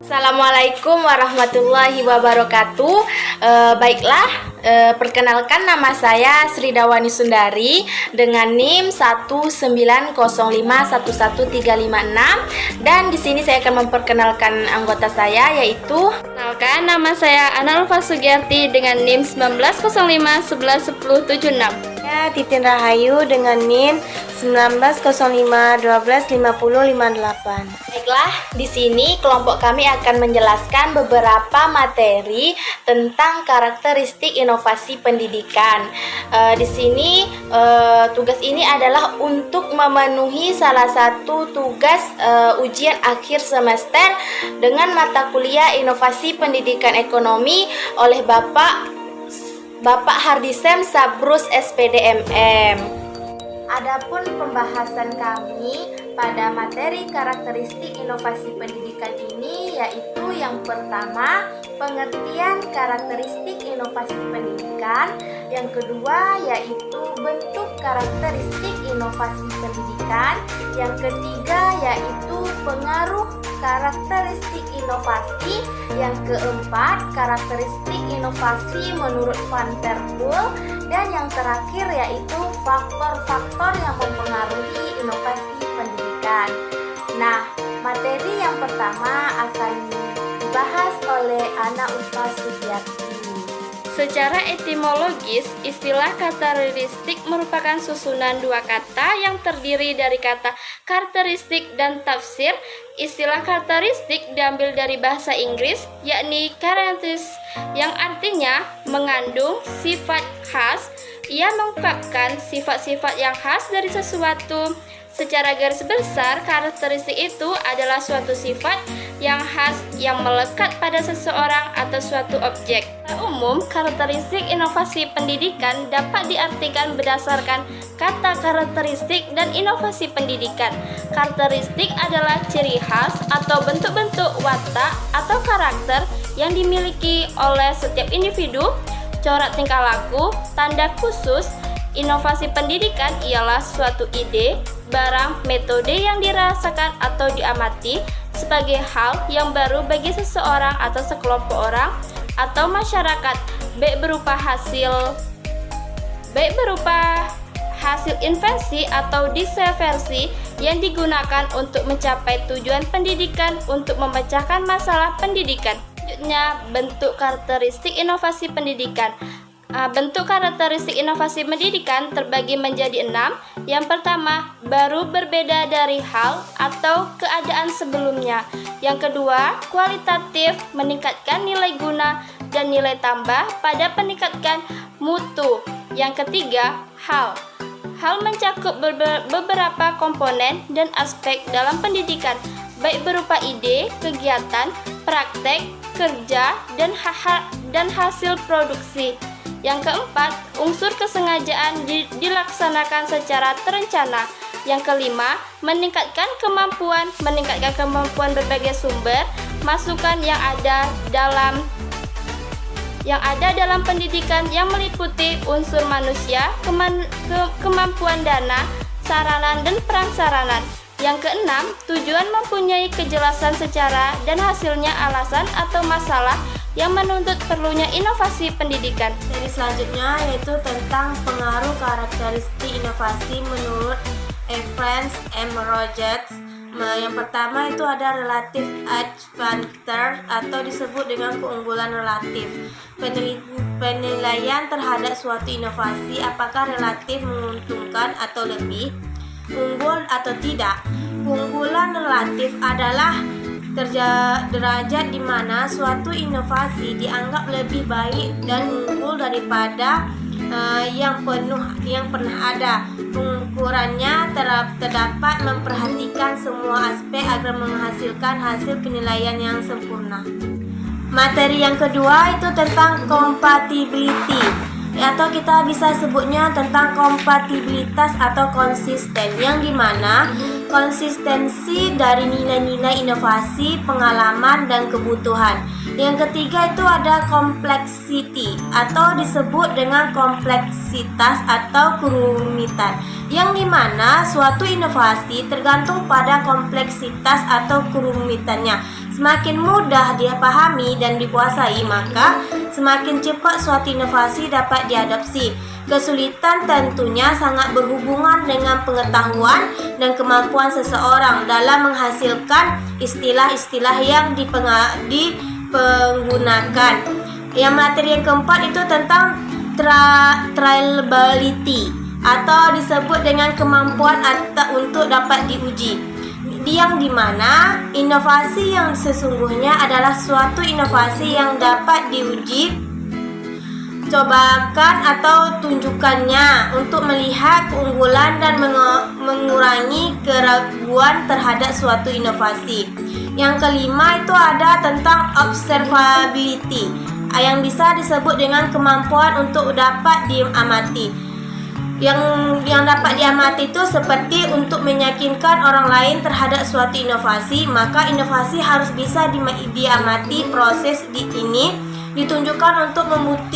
Assalamualaikum warahmatullahi wabarakatuh. Baiklah, perkenalkan nama saya Sri Dawani Sundari dengan NIM 190511356 dan di sini saya akan memperkenalkan anggota saya yaitu Kenalkan, nama saya Analfa Sugiyarti dengan NIM 1905111076. Titin Rahayu dengan NIM 1905125058. Baiklah, di sini kelompok kami akan menjelaskan beberapa materi tentang karakteristik inovasi pendidikan. Di sini tugas ini adalah untuk memenuhi salah satu tugas ujian akhir semester dengan mata kuliah Inovasi Pendidikan Ekonomi oleh Bapak Hardisem Sabrus SPDMM. Adapun pembahasan kami pada materi karakteristik inovasi pendidikan ini yaitu yang pertama, pengertian karakteristik inovasi pendidikan, yang kedua yaitu bentuk karakteristik inovasi pendidikan, yang ketiga yaitu pengaruh karakteristik inovasi, yang keempat karakteristik inovasi menurut Van der Poel, dan yang terakhir yaitu faktor-faktor yang mempengaruhi inovasi pendidikan. Nah, materi yang pertama akan dibahas oleh Ana Ulfa Sugiyarti. Secara etimologis, istilah karakteristik merupakan susunan dua kata yang terdiri dari kata karakteristik dan tafsir. Istilah karakteristik diambil dari bahasa Inggris, yakni characteristic, yang artinya mengandung sifat khas. Ia mengungkapkan sifat-sifat yang khas dari sesuatu. Secara garis besar, karakteristik itu adalah suatu sifat yang khas yang melekat pada seseorang atau suatu objek. Secara umum, karakteristik inovasi pendidikan dapat diartikan berdasarkan kata karakteristik dan inovasi pendidikan. Karakteristik adalah ciri khas atau bentuk-bentuk watak atau karakter yang dimiliki oleh setiap individu, corak tingkah laku, tanda khusus. Inovasi pendidikan ialah suatu ide, barang, metode yang dirasakan atau diamati sebagai hal yang baru bagi seseorang atau sekelompok orang atau masyarakat, baik berupa hasil invensi atau disversi yang digunakan untuk mencapai tujuan pendidikan untuk memecahkan masalah pendidikan. Selanjutnya, bentuk karakteristik inovasi pendidikan. Bentuk karakteristik inovasi pendidikan terbagi menjadi 6. Yang pertama, baru berbeda dari hal atau keadaan sebelumnya. Yang kedua, kualitatif, meningkatkan nilai guna dan nilai tambah pada peningkatkan mutu. Yang ketiga, hal. Hal mencakup beberapa komponen dan aspek dalam pendidikan, baik berupa ide, kegiatan, praktek, kerja, dan hasil produksi. Yang keempat, unsur kesengajaan dilaksanakan secara terencana. Yang kelima, meningkatkan kemampuan berbagai sumber masukan yang ada dalam pendidikan yang meliputi unsur manusia, kemampuan dana, sarana dan prasarana. Yang keenam, tujuan mempunyai kejelasan secara dan hasilnya alasan atau masalah yang menuntut perlunya inovasi pendidikan. Jadi selanjutnya yaitu tentang pengaruh karakteristik inovasi menurut Evans M. Rogers. Yang pertama itu ada relative advantage atau disebut dengan keunggulan relatif. Penilaian terhadap suatu inovasi apakah relatif menguntungkan atau lebih unggul atau tidak. Keunggulan relatif adalah derajat di mana suatu inovasi dianggap lebih baik dan unggul daripada yang pernah ada. Ukurannya terdapat memperhatikan semua aspek agar menghasilkan hasil penilaian yang sempurna. Materi yang kedua itu tentang compatibility, atau kita bisa sebutnya tentang kompatibilitas atau konsisten, yang dimana konsistensi dari nilai-nilai inovasi, pengalaman, dan kebutuhan. Yang ketiga itu ada complexity atau disebut dengan kompleksitas atau kerumitan, yang dimana suatu inovasi tergantung pada kompleksitas atau kerumitannya. Semakin mudah dipahami dan dikuasai, maka semakin cepat suatu inovasi dapat diadopsi. Kesulitan tentunya sangat berhubungan dengan pengetahuan dan kemampuan seseorang dalam menghasilkan istilah-istilah yang digunakan. Yang materi yang keempat itu tentang trialability atau disebut dengan kemampuan untuk dapat diuji, yang dimana inovasi yang sesungguhnya adalah suatu inovasi yang dapat diuji cobakan atau tunjukkannya untuk melihat keunggulan dan mengurangi keraguan terhadap suatu inovasi. Yang kelima itu ada tentang observability, yang bisa disebut dengan kemampuan untuk dapat diamati. Yang dapat diamati itu seperti untuk meyakinkan orang lain terhadap suatu inovasi, maka inovasi harus bisa diamati. Proses ini ditunjukkan untuk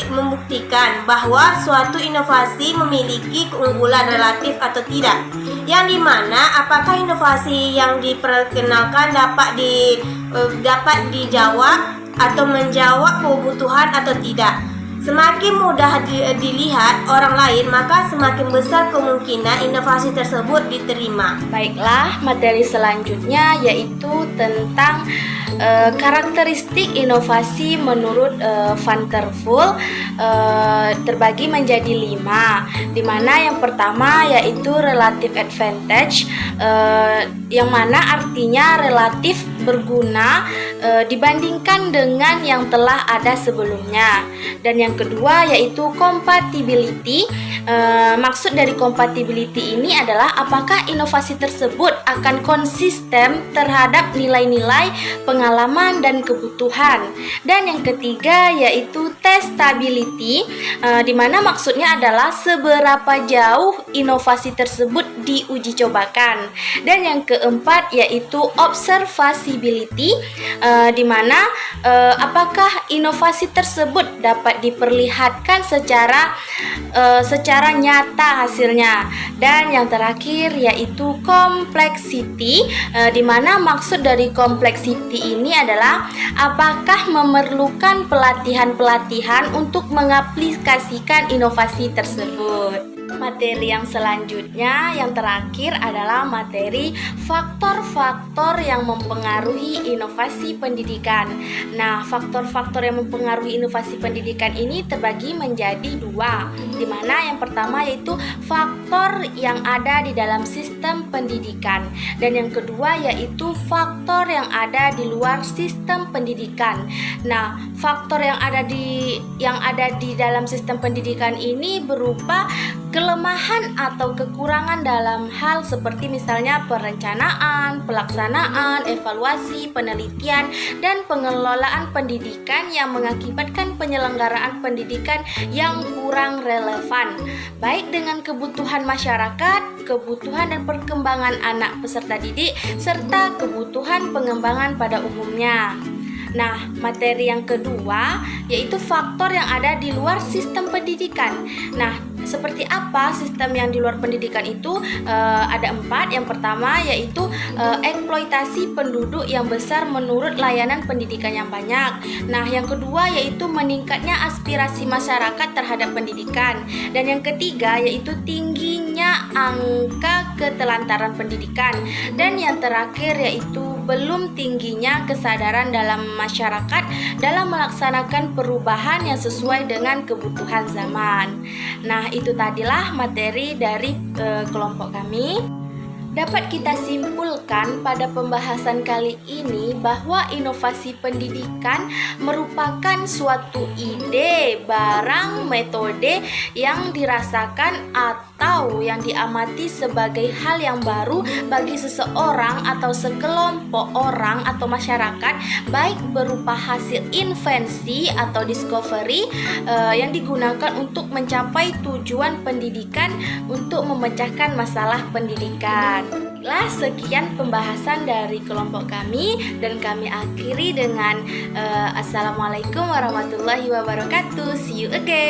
membuktikan bahwa suatu inovasi memiliki keunggulan relatif atau tidak, yang dimana apakah inovasi yang diperkenalkan dapat dijawab atau menjawab kebutuhan atau tidak. Semakin mudah dilihat orang lain, maka semakin besar kemungkinan inovasi tersebut diterima. Baiklah, materi selanjutnya yaitu tentang karakteristik inovasi menurut Van der Poel, terbagi menjadi 5, di mana yang pertama yaitu relative advantage, yang mana artinya relatif berguna dibandingkan dengan yang telah ada sebelumnya. Dan yang kedua yaitu compatibility. Maksud dari compatibility ini adalah apakah inovasi tersebut akan konsisten terhadap nilai-nilai, pengalaman dan kebutuhan. Dan yang ketiga yaitu testability, di mana maksudnya adalah seberapa jauh inovasi tersebut diuji cobakan. Dan yang keempat yaitu observability, di mana apakah inovasi tersebut dapat diperlihatkan secara nyata hasilnya. Dan yang terakhir yaitu complexity, di mana maksud dari complexity ini adalah apakah memerlukan pelatihan-pelatihan untuk mengaplikasikan inovasi tersebut. Materi yang selanjutnya, yang terakhir adalah materi faktor-faktor yang mempengaruhi inovasi pendidikan. Nah, faktor-faktor yang mempengaruhi inovasi pendidikan ini terbagi menjadi 2, di mana yang pertama yaitu faktor yang ada di dalam sistem pendidikan, dan yang kedua yaitu faktor yang ada di luar sistem pendidikan. Nah, faktor yang ada di dalam sistem pendidikan ini berupa kelemahan atau kekurangan dalam hal seperti misalnya perencanaan, pelaksanaan, evaluasi, penelitian, dan pengelolaan pendidikan yang mengakibatkan penyelenggaraan pendidikan yang kurang relevan, baik dengan kebutuhan masyarakat, kebutuhan dan perkembangan anak peserta didik, serta kebutuhan pengembangan pada umumnya. Nah, materi yang kedua yaitu faktor yang ada di luar sistem pendidikan. Nah, seperti apa sistem yang di luar pendidikan itu? Ada 4. Yang pertama yaitu eksploitasi penduduk yang besar menurut layanan pendidikan yang banyak. Nah, yang kedua yaitu meningkatnya aspirasi masyarakat terhadap pendidikan. Dan yang ketiga yaitu tingginya angka ketelantaran pendidikan. Dan yang terakhir yaitu belum tingginya kesadaran dalam masyarakat dalam melaksanakan perubahan yang sesuai dengan kebutuhan zaman. Nah, itu tadilah materi dari kelompok kami. Dapat kita simpulkan pada pembahasan kali ini bahwa inovasi pendidikan merupakan suatu ide, barang, metode yang dirasakan atau yang diamati sebagai hal yang baru bagi seseorang atau sekelompok orang atau masyarakat, baik berupa hasil invensi atau discovery yang digunakan untuk mencapai tujuan pendidikan untuk memecahkan masalah pendidikan. Sekian pembahasan dari kelompok kami, dan kami akhiri dengan Assalamualaikum warahmatullahi wabarakatuh. See you again.